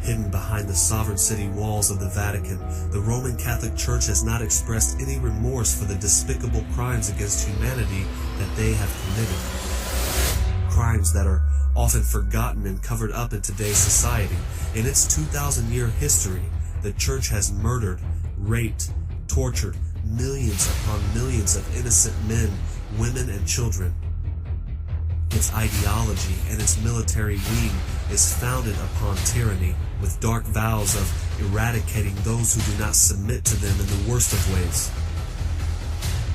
Hidden behind the sovereign city walls of the Vatican, the Roman Catholic Church has not expressed any remorse for the despicable crimes against humanity that they have committed. Crimes that are often forgotten and covered up in today's society. In its 2,000-year history, the Church has murdered, raped, tortured millions upon millions of innocent men, women, and children. Its ideology and its military wing is founded upon tyranny, with dark vows of eradicating those who do not submit to them in the worst of ways.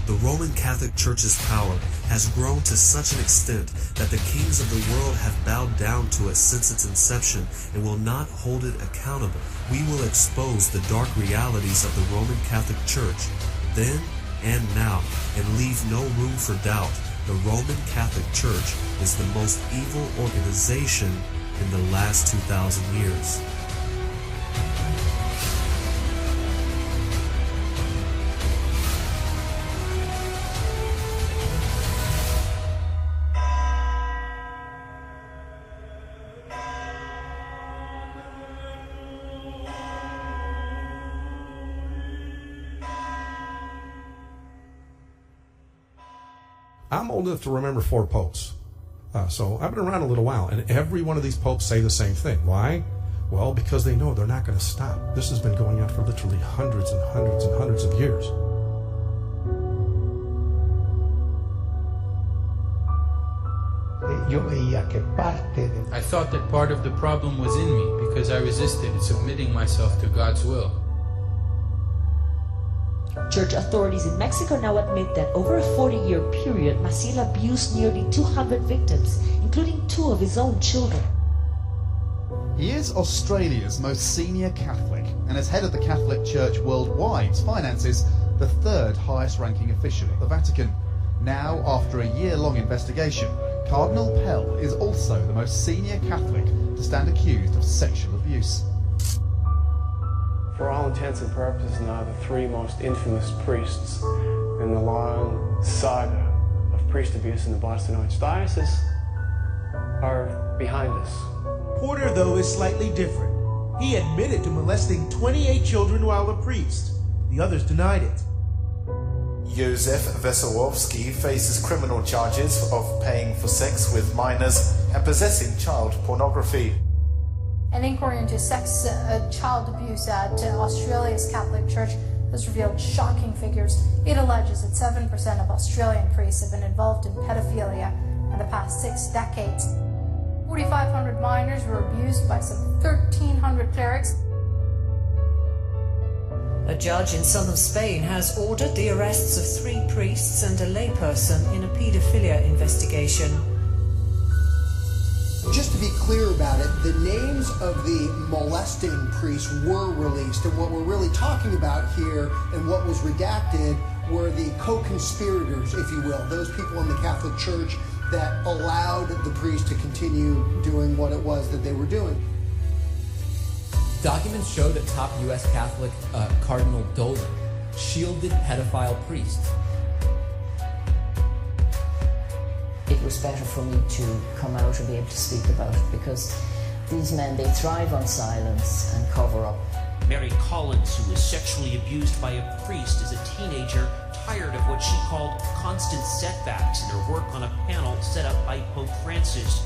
The Roman Catholic Church's power has grown to such an extent that the kings of the world have bowed down to it since its inception and will not hold it accountable. We will expose the dark realities of the Roman Catholic Church, then and now, and leave no room for doubt. The Roman Catholic Church is the most evil organization in the last 2,000 years. I'm old enough to remember 4 popes. So I've been around a little while, and every one of these popes say the same thing. Why? Well, because they know they're not going to stop. This has been going on for literally hundreds and hundreds and hundreds of years. I thought that part of the problem was in me because I resisted submitting myself to God's will. Church authorities in Mexico now admit that over a 40-year period, Maciel abused nearly 200 victims, including 2 of his own children. He is Australia's most senior Catholic, and as head of the Catholic Church worldwide, finances the 3rd highest ranking official at the Vatican. Now, after a year-long investigation, Cardinal Pell is also the most senior Catholic to stand accused of sexual abuse. For all intents and purposes now, the 3 most infamous priests in the long saga of priest abuse in the Boston Archdiocese are behind us. Porter, though, is slightly different. He admitted to molesting 28 children while a priest. The others denied it. Józef Wesołowski faces criminal charges of paying for sex with minors and possessing child pornography. An inquiry into child abuse at Australia's Catholic Church has revealed shocking figures. It alleges that 7% of Australian priests have been involved in pedophilia in the past 6 decades. 4,500 minors were abused by some 1,300 clerics. A judge in southern Spain has ordered the arrests of 3 priests and a layperson in a paedophilia investigation. Just to be clear about it, the names of the molesting priests were released, and what we're really talking about here and what was redacted were the co-conspirators, if you will, those people in the Catholic Church that allowed the priests to continue doing what it was that they were doing. Documents show that top U.S. Catholic Cardinal Dolan shielded pedophile priests. It was better for me to come out and be able to speak about it, because these men, they thrive on silence and cover up. Mary Collins, who was sexually abused by a priest as a teenager, tired of what she called constant setbacks in her work on a panel set up by Pope Francis.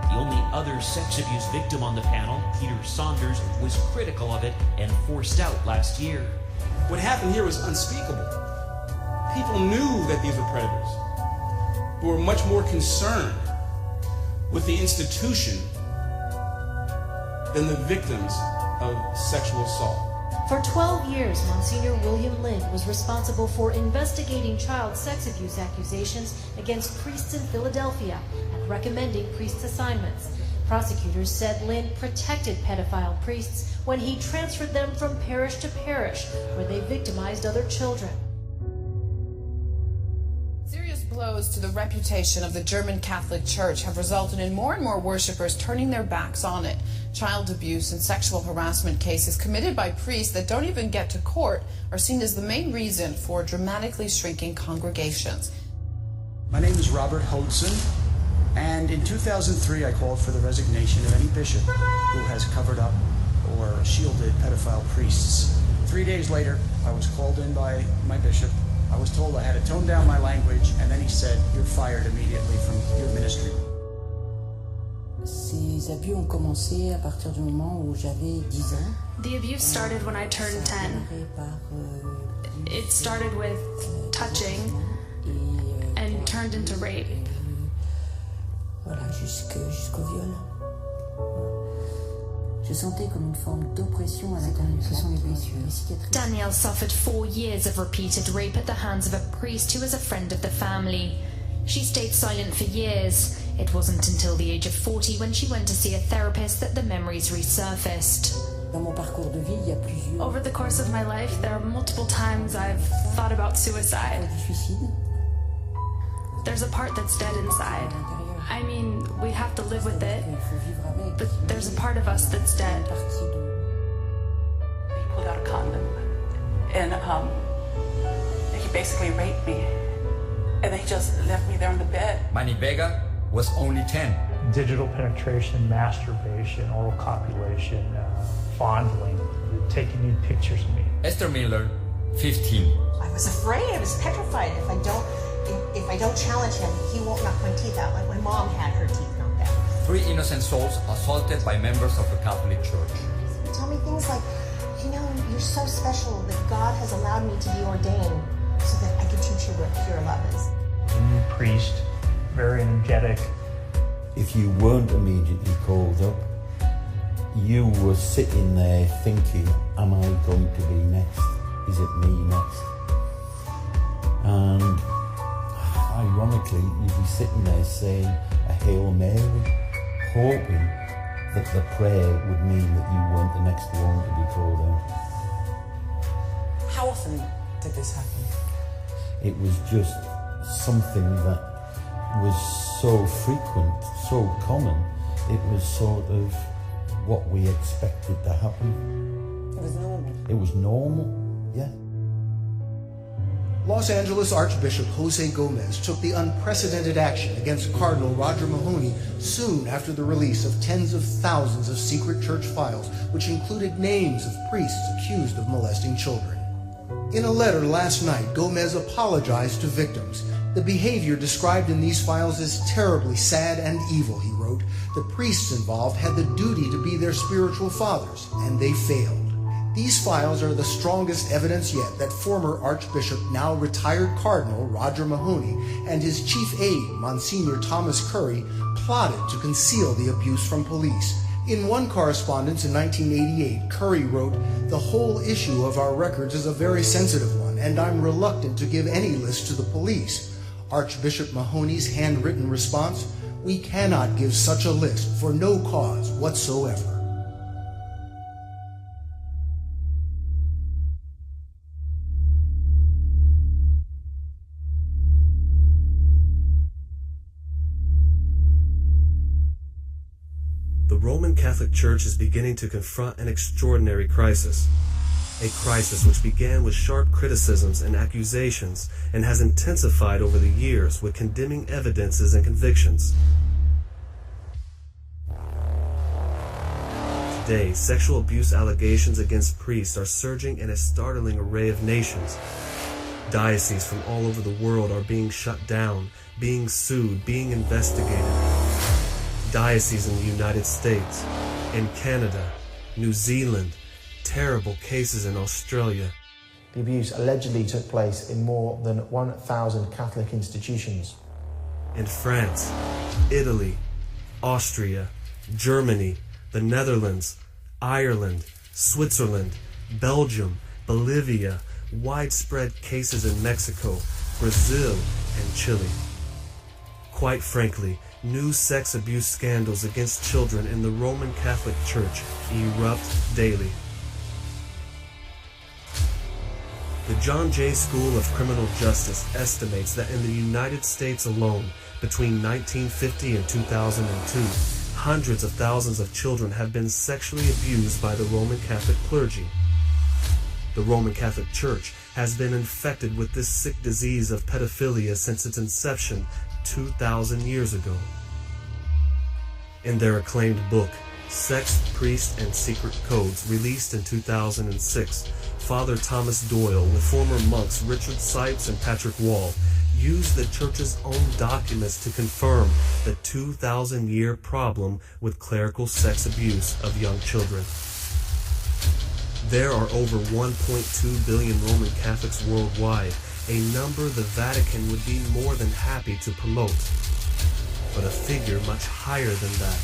The only other sex abuse victim on the panel, Peter Saunders, was critical of it and forced out last year. What happened here was unspeakable. People knew that these were predators, but were much more concerned with the institution than the victims of sexual assault. For 12 years, Monsignor William Lind was responsible for investigating child sex abuse accusations against priests in Philadelphia and recommending priest assignments. Prosecutors said Lind protected pedophile priests when he transferred them from parish to parish, where they victimized other children. Blows to the reputation of the German Catholic Church have resulted in more and more worshippers turning their backs on it. Child abuse and sexual harassment cases committed by priests that don't even get to court are seen as the main reason for dramatically shrinking congregations. My name is Robert Hodson. And in 2003, I called for the resignation of any bishop who has covered up or shielded pedophile priests. 3 days later, I was called in by my bishop. I was told I had to tone down my language, and then he said, "You're fired immediately from your ministry." Ces abus ont commencé à partir du moment où j'avais 10 ans. The abuse started when I turned 10. It started with touching and turned into rape. Voilà, jusqu'au viol. Je sentais comme une forme d'oppression à l'intérieur. Ce sont les blessures, les cicatrices. Danielle suffered 4 years of repeated rape at the hands of a priest who was a friend of the family. She stayed silent for years. It wasn't until the age of 40 when she went to see a therapist that the memories resurfaced. Dans mon parcours de vie, il y a plusieurs. Over the course of my life, there are multiple times I've thought about suicide. There's a part that's dead inside. I mean, we have to live with it, but there's a part of us that's dead. He pulled out a condom, and he basically raped me, and they just left me there on the bed. Manny Vega was only 10. Digital penetration, masturbation, oral copulation, fondling, taking nude pictures of me. Esther Miller, 15. I was afraid. I was petrified. If I don't challenge him, he won't knock my teeth out like my mom had her teeth knocked out. 3 innocent souls assaulted by members of the Catholic Church. He told me things like, you're so special that God has allowed me to be ordained so that I can teach you what pure love is. A new priest, very energetic. If you weren't immediately called up, you were sitting there thinking, am I going to be next? Is it me next? And ironically, you'd be sitting there saying a Hail Mary, hoping that the prayer would mean that you weren't the next one to be called out. How often did this happen? It was just something that was so frequent, so common. It was sort of what we expected to happen. It was normal. It was normal, yeah. Los Angeles Archbishop Jose Gomez took the unprecedented action against Cardinal Roger Mahony soon after the release of tens of thousands of secret church files, which included names of priests accused of molesting children. In a letter last night, Gomez apologized to victims. The behavior described in these files is terribly sad and evil, he wrote. The priests involved had the duty to be their spiritual fathers, and they failed. These files are the strongest evidence yet that former Archbishop, now retired Cardinal Roger Mahony, and his chief aide, Monsignor Thomas Curry, plotted to conceal the abuse from police. In one correspondence in 1988, Curry wrote, "The whole issue of our records is a very sensitive one, and I'm reluctant to give any list to the police." Archbishop Mahony's handwritten response, "We cannot give such a list for no cause whatsoever." The Roman Catholic Church is beginning to confront an extraordinary crisis. A crisis which began with sharp criticisms and accusations and has intensified over the years with condemning evidences and convictions. Today, sexual abuse allegations against priests are surging in a startling array of nations. Dioceses from all over the world are being shut down, being sued, being investigated. Dioceses in the United States, in Canada, New Zealand, terrible cases in Australia. The abuse allegedly took place in more than 1,000 Catholic institutions. In France, Italy, Austria, Germany, the Netherlands, Ireland, Switzerland, Belgium, Bolivia, widespread cases in Mexico, Brazil, and Chile. Quite frankly, new sex abuse scandals against children in the Roman Catholic Church erupt daily. The John Jay School of Criminal Justice estimates that in the United States alone, between 1950 and 2002, hundreds of thousands of children have been sexually abused by the Roman Catholic clergy. The Roman Catholic Church has been infected with this sick disease of pedophilia since its inception 2,000 years ago. In their acclaimed book, Sex, Priest, and Secret Codes, released in 2006, Father Thomas Doyle, with former monks Richard Sipes and Patrick Wall, used the church's own documents to confirm the 2,000-year problem with clerical sex abuse of young children. There are over 1.2 billion Roman Catholics worldwide, a number the Vatican would be more than happy to promote. But a figure much higher than that,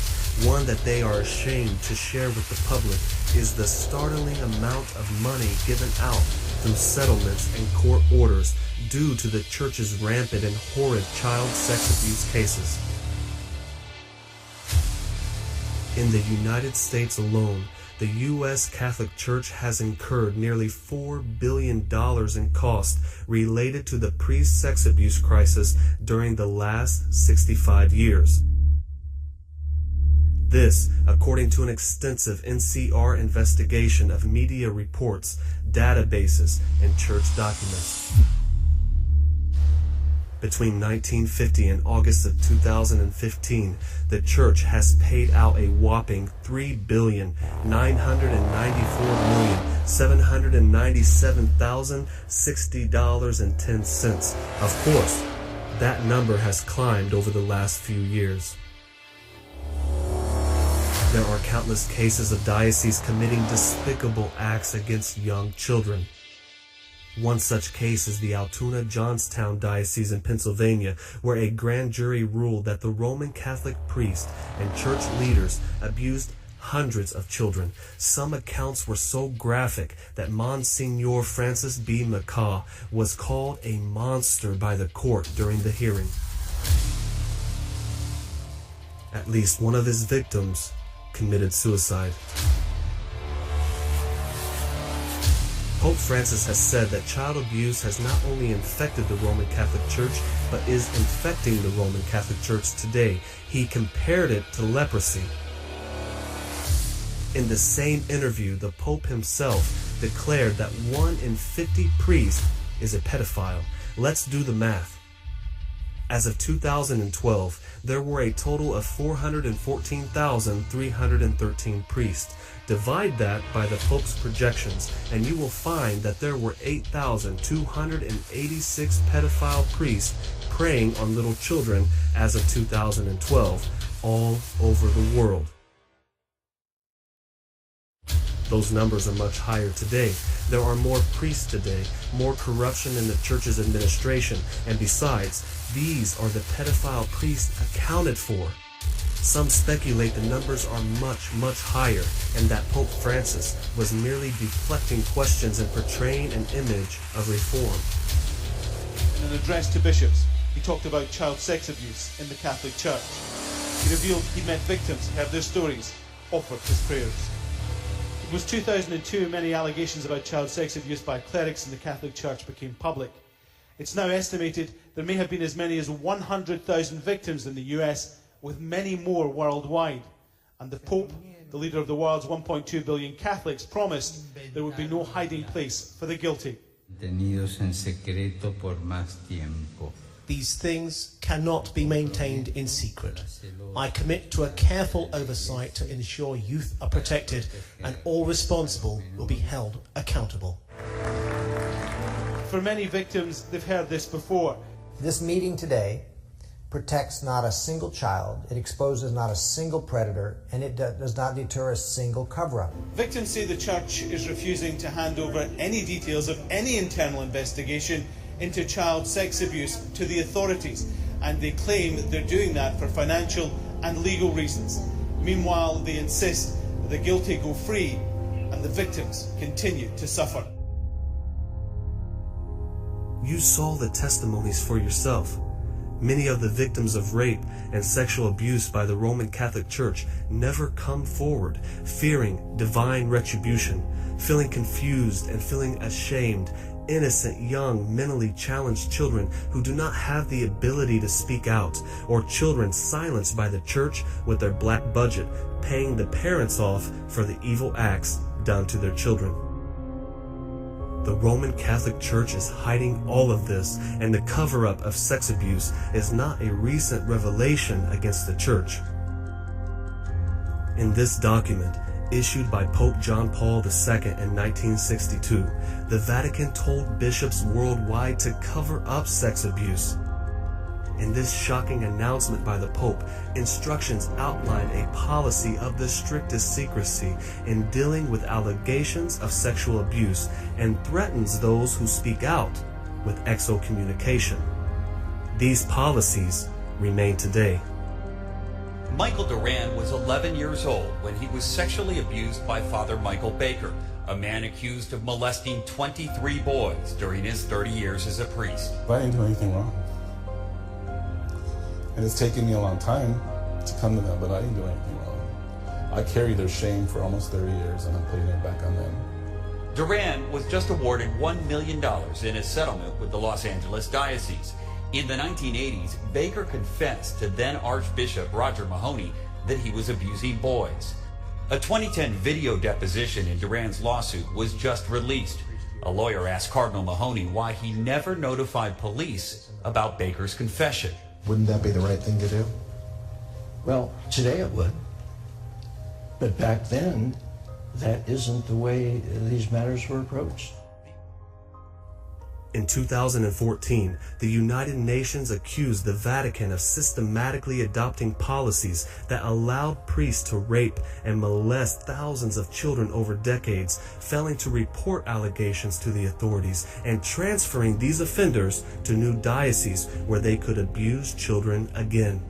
one that they are ashamed to share with the public, is the startling amount of money given out through settlements and court orders due to the church's rampant and horrid child sex abuse cases. In the United States alone, the U.S. Catholic Church has incurred nearly $4 billion in costs related to the priest sex abuse crisis during the last 65 years. This, according to an extensive NCR investigation of media reports, databases, and church documents. Between 1950 and August of 2015, the church has paid out a whopping $3,994,797,060.10. Of course, that number has climbed over the last few years. There are countless cases of dioceses committing despicable acts against young children. One such case is the Altoona-Johnstown Diocese in Pennsylvania, where a grand jury ruled that the Roman Catholic priest and church leaders abused hundreds of children. Some accounts were so graphic that Monsignor Francis B. McCaw was called a monster by the court during the hearing. At least one of his victims committed suicide. Pope Francis has said that child abuse has not only infected the Roman Catholic Church, but is infecting the Roman Catholic Church today. He compared it to leprosy. In the same interview, the Pope himself declared that 1 in 50 priests is a pedophile. Let's do the math. As of 2012, there were a total of 414,313 priests. Divide that by the Pope's projections, and you will find that there were 8,286 pedophile priests preying on little children as of 2012, all over the world. Those numbers are much higher today. There are more priests today, more corruption in the church's administration, and besides, these are the pedophile priests accounted for. Some speculate the numbers are much, much higher, and that Pope Francis was merely deflecting questions and portraying an image of reform. In an address to bishops, he talked about child sex abuse in the Catholic Church. He revealed he met victims, heard their stories, offered his prayers. It was 2002 many allegations about child sex abuse by clerics in the Catholic Church became public. It's now estimated there may have been as many as 100,000 victims in the US, with many more worldwide. And the Pope, the leader of the world's 1.2 billion Catholics, promised there would be no hiding place for the guilty. These things cannot be maintained in secret. I commit to a careful oversight to ensure youth are protected and all responsible will be held accountable. For many victims, they've heard this before. This meeting today protects not a single child, it exposes not a single predator, and it does not deter a single cover-up. Victims say the Church is refusing to hand over any details of any internal investigation into child sex abuse to the authorities, and they claim that they're doing that for financial and legal reasons. Meanwhile, they insist that the guilty go free and the victims continue to suffer. You saw the testimonies for yourself. Many of the victims of rape and sexual abuse by the Roman Catholic Church never come forward, fearing divine retribution, feeling confused and feeling ashamed. Innocent, young, mentally challenged children who do not have the ability to speak out, or children silenced by the church with their black budget, paying the parents off for the evil acts done to their children. The Roman Catholic Church is hiding all of this, and the cover-up of sex abuse is not a recent revelation against the Church. In this document, issued by Pope John Paul II in 1962, the Vatican told bishops worldwide to cover up sex abuse. In this shocking announcement by the Pope, instructions outline a policy of the strictest secrecy in dealing with allegations of sexual abuse and threatens those who speak out with excommunication. These policies remain today. Michael Doran was 11 years old when he was sexually abused by Father Michael Baker, a man accused of molesting 23 boys during his 30 years as a priest. But I didn't do anything wrong. And it's taken me a long time to come to that, but I didn't do anything wrong. I carried their shame for almost 30 years, and I'm putting it back on them. Doran was just awarded $1 million in a settlement with the Los Angeles Diocese. In the 1980s, Baker confessed to then Archbishop Roger Mahoney that he was abusing boys. A 2010 video deposition in Doran's lawsuit was just released. A lawyer asked Cardinal Mahoney why he never notified police about Baker's confession. Wouldn't that be the right thing to do? Well, today it would. But back then, that isn't the way these matters were approached. In 2014, the United Nations accused the Vatican of systematically adopting policies that allowed priests to rape and molest thousands of children over decades, failing to report allegations to the authorities, and transferring these offenders to new dioceses where they could abuse children again.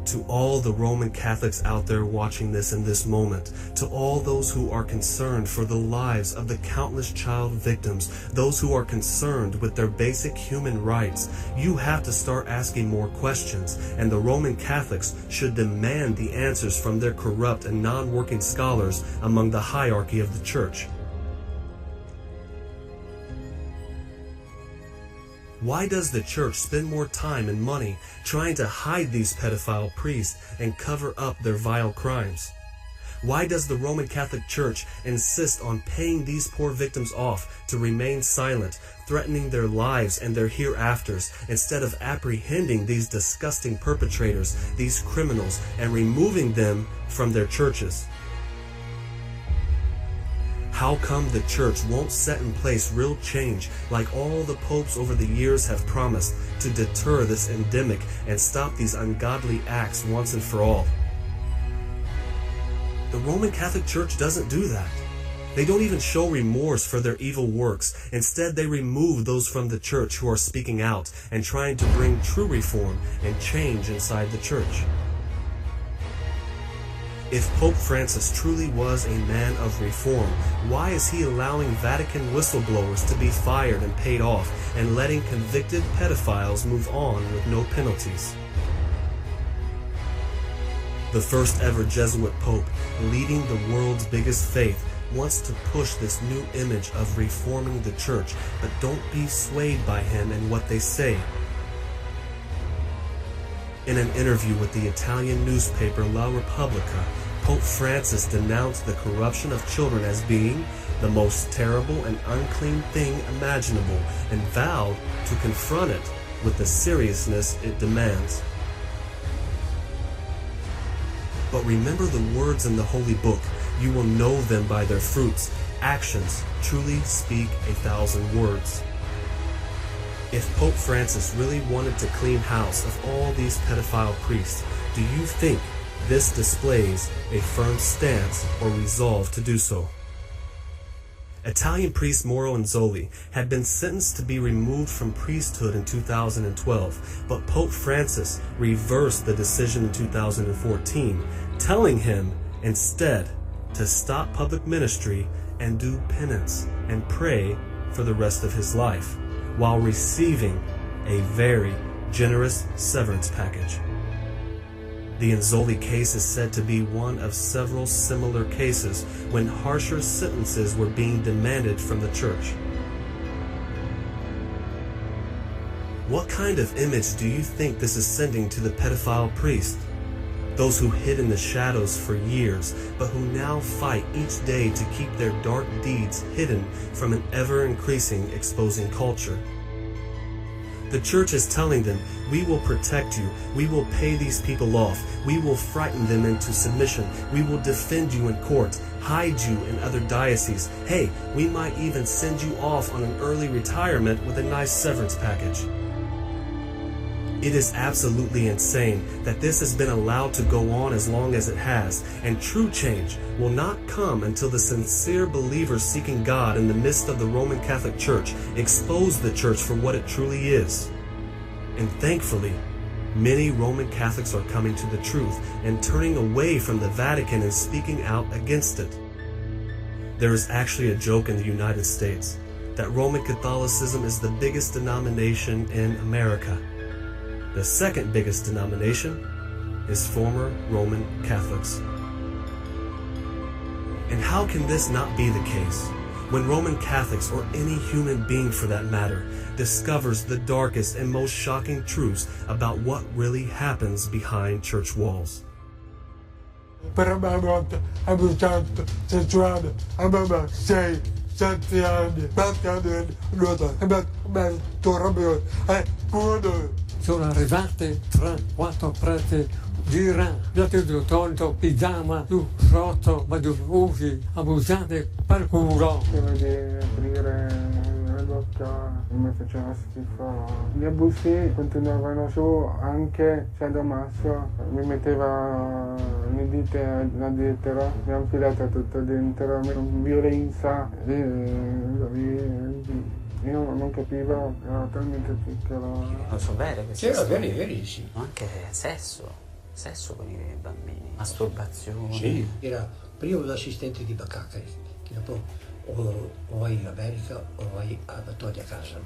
To all the Roman Catholics out there watching this in this moment, to all those who are concerned for the lives of the countless child victims, those who are concerned with their basic human rights, you have to start asking more questions, and the Roman Catholics should demand the answers from their corrupt and non-working scholars among the hierarchy of the Church. Why does the Church spend more time and money trying to hide these pedophile priests and cover up their vile crimes? Why does the Roman Catholic Church insist on paying these poor victims off to remain silent, threatening their lives and their hereafters, instead of apprehending these disgusting perpetrators, these criminals, and removing them from their churches? How come the Church won't set in place real change like all the popes over the years have promised to deter this endemic and stop these ungodly acts once and for all? The Roman Catholic Church doesn't do that. They don't even show remorse for their evil works. Instead, they remove those from the Church who are speaking out and trying to bring true reform and change inside the Church. If Pope Francis truly was a man of reform, why is he allowing Vatican whistleblowers to be fired and paid off and letting convicted pedophiles move on with no penalties? The first ever Jesuit Pope, leading the world's biggest faith, wants to push this new image of reforming the Church, but don't be swayed by him and what they say. In an interview with the Italian newspaper La Repubblica, Pope Francis denounced the corruption of children as being the most terrible and unclean thing imaginable and vowed to confront it with the seriousness it demands. But remember the words in the Holy Book, you will know them by their fruits. Actions truly speak 1,000 words. If Pope Francis really wanted to clean house of all these pedophile priests, do you think this displays a firm stance or resolve to do so? Italian priest Mauro Anzoli had been sentenced to be removed from priesthood in 2012, but Pope Francis reversed the decision in 2014, telling him instead to stop public ministry and do penance and pray for the rest of his life, while receiving a very generous severance package. The Anzoli case is said to be one of several similar cases when harsher sentences were being demanded from the Church. What kind of image do you think this is sending to the pedophile priest? Those who hid in the shadows for years, but who now fight each day to keep their dark deeds hidden from an ever-increasing exposing culture. The church is telling them, we will protect you, we will pay these people off, we will frighten them into submission, we will defend you in court, hide you in other dioceses. Hey, we might even send you off on an early retirement with a nice severance package. It is absolutely insane that this has been allowed to go on as long as it has, and true change will not come until the sincere believers seeking God in the midst of the Roman Catholic Church expose the church for what it truly is. And thankfully, many Roman Catholics are coming to the truth and turning away from the Vatican and speaking out against it. There is actually a joke in the United States that Roman Catholicism is the biggest denomination in America. The second biggest denomination is former Roman Catholics. And how can this not be the case when Roman Catholics, or any human being for that matter, discovers the darkest and most shocking truths about what really happens behind church walls? Per la prima volta ha bruciato sessuale a mamma 6-7 anni, 4 anni, sono arrivate 3-4 preti gira, abbiate tolto pigiama, tu sotto, ma tu usi, abusate per culo. Prima di aprire la bocca mi faceva schifo. Gli abusi continuavano su anche se Damaso mi metteva le dita addietro, mi ha infilato tutto dentro, violenza. Io non capivo, ero talmente piccolo. Non so bene queste storie. Verissimo. Anche sesso con i bambini, masturbazione. Sì, era prima un assistente di Bacacca, che dopo o vai in America o vai a tornare a casa,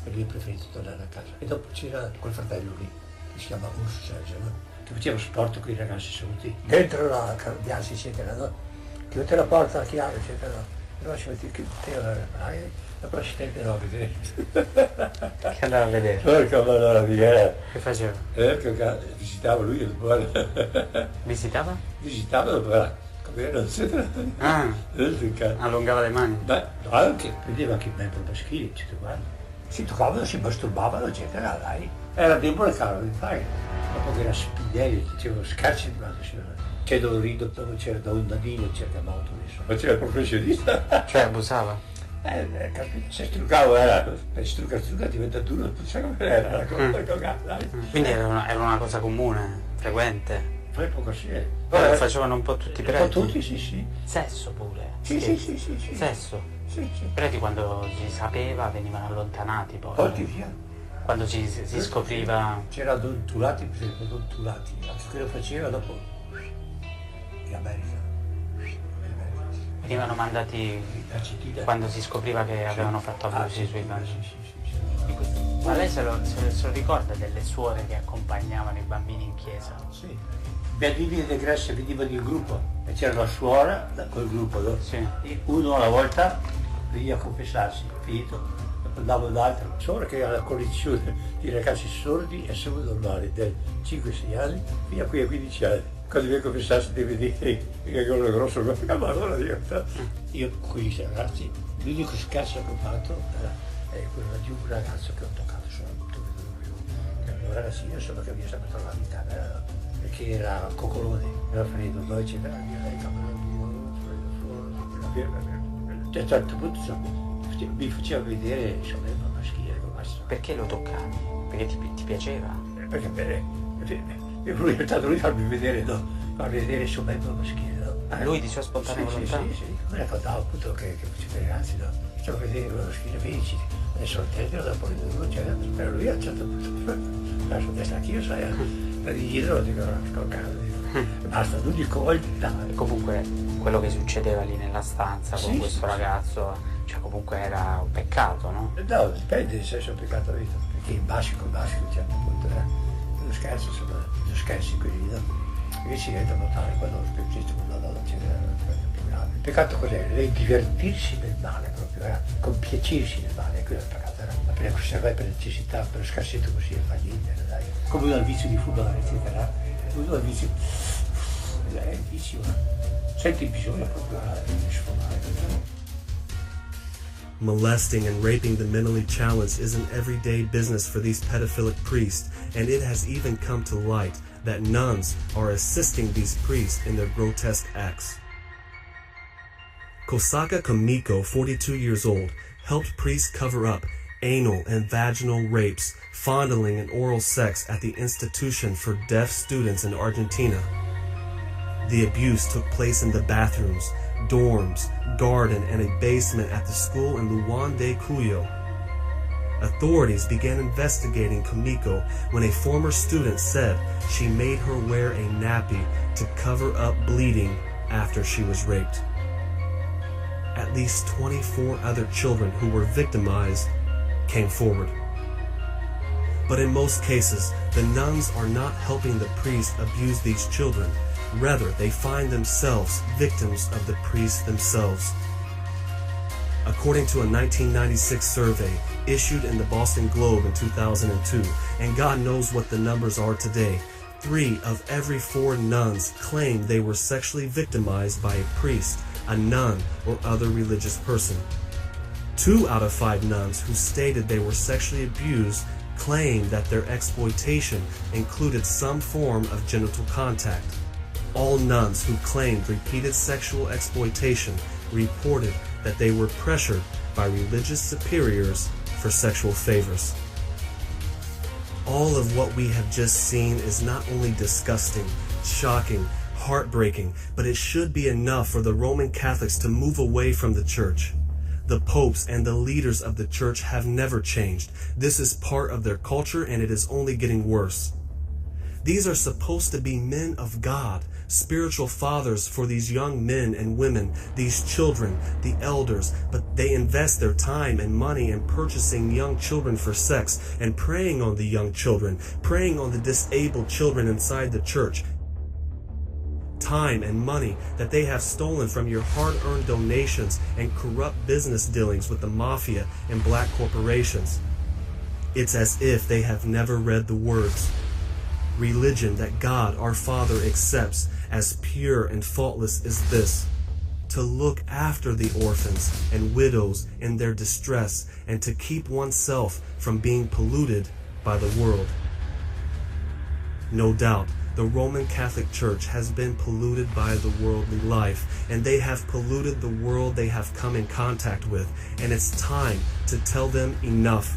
e lui preferito tornare a casa. E dopo c'era quel fratello lì, che si chiama Urs Sergio, no? Che faceva sport con i ragazzi saluti. Dentro la diasi, eccetera, no? Chiudete la porta, chiave, eccetera, no? Allora ci metti la presidente no, vedete. Che andava a vedere? Perché andava a vedere. Che faceva? Che visitava lui il buono. Visitava? Visitava il buono. Eccetera. Allungava le mani? Beh, anche, prendeva anche il membro maschile, si toccavano, si masturbavano, eccetera, dai. Era debole caro di fare. Dopo che era spidelli, dicevano scherzi di quando c'è dove rido, dove c'era da un nadino, c'era molto adesso. Ma c'era il professionista. Cioè abusava? Capito, se struccavo era, strucca diventa duro, non so come era la cosa, dai. Quindi era una cosa comune, frequente? Fai poco sì. Lo facevano un po' tutti i preti? Un po' tutti, sì. Sesso pure? Sì. Sesso? Sì. I preti quando si sapeva venivano allontanati poi? Porti via. Quando si scopriva... C'era Don Turati, per esempio, Don Turati, anche quello faceva dopo in America. Venivano mandati quando si scopriva che avevano fatto abusi sui bambini. Sì. Ma lei se lo ricorda delle suore che accompagnavano i bambini in chiesa? Sì. Bambini di Grecia venivano in gruppo e c'era la suora col gruppo, no? Sì. E uno alla volta veniva a confessarsi, finito, andava l'altro. Suora che era la collezione di ragazzi sordi e semi-normali, dai 5-6 anni fino a qui a 15 anni. Quando viene a confessarsi deve dire che è uno grosso, ma allora io con quei ragazzi, l'unico scherzo che ho fatto era quello di un ragazzo che ho toccato solo che era un ragazzino insomma che mi è sempre trovato in camera perché era coccolone, era freddo, poi eccetera, lei a un certo punto mi faceva vedere insomma il maschile come questo. Perché lo toccavi? Perché ti piaceva? Perché bene. Lui è stato lui a farmi vedere, no? Farmi vedere il suo membro maschile, no? Lui di sua spontanea volontà? Sì. Mi raccontava appunto che questi ragazzi, no? Faceva vedere il maschile felici, adesso il tetro, dopo il duro, cioè, per lui a un certo punto, verso destra anch'io, sai, per dietro, dico, basta, l'unico volta. Comunque, quello che succedeva lì nella stanza con questo ragazzo, cioè comunque era un peccato, no? No, dipende se è un peccato vita, perché il basico, a un certo punto era uno scherzo, insomma. Scherzi quelli, no? Invece diventa notare quando ho spezzato con la donna c'era più grande. Il peccato cos'è? Lei divertirsi del male proprio, era compiacersi del male, quello è il peccato, era la prima cosa per necessità, per scarsità così e fa niente, dai. Come uno ha il vizio di fumare, eccetera, uno ha il vizio, è il vizio, senti il bisogno proprio di sfumare. Molesting and raping the mentally challenged is an everyday business for these pedophilic priests, and it has even come to light that nuns are assisting these priests in their grotesque acts. Kosaka Komiko, 42 years old, helped priests cover up anal and vaginal rapes, fondling and oral sex at the institution for deaf students in Argentina. The abuse took place in the bathrooms, dorms, garden, and a basement at the school in Luan de Cuyo. Authorities began investigating Komiko when a former student said she made her wear a nappy to cover up bleeding after she was raped. At least 24 other children who were victimized came forward. But in most cases, the nuns are not helping the priests abuse these children. Rather, they find themselves victims of the priests themselves. According to a 1996 survey issued in the Boston Globe in 2002, and God knows what the numbers are today, 3 of every 4 nuns claimed they were sexually victimized by a priest, a nun, or other religious person. 2 out of 5 nuns who stated they were sexually abused claimed that their exploitation included some form of genital contact. All nuns who claimed repeated sexual exploitation reported that they were pressured by religious superiors for sexual favors. All of what we have just seen is not only disgusting, shocking, heartbreaking, but it should be enough for the Roman Catholics to move away from the church. The popes and the leaders of the church have never changed. This is part of their culture, and it is only getting worse. These are supposed to be men of God, spiritual fathers for these young men and women, these children, the elders, but they invest their time and money in purchasing young children for sex and preying on the young children, preying on the disabled children inside the church. Time and money that they have stolen from your hard-earned donations and corrupt business dealings with the mafia and black corporations. It's as if they have never read the words. Religion that God, our Father, accepts as pure and faultless is this: to look after the orphans and widows in their distress and to keep oneself from being polluted by the world. No doubt, the Roman Catholic Church has been polluted by the worldly life, and they have polluted the world they have come in contact with, and it's time to tell them enough.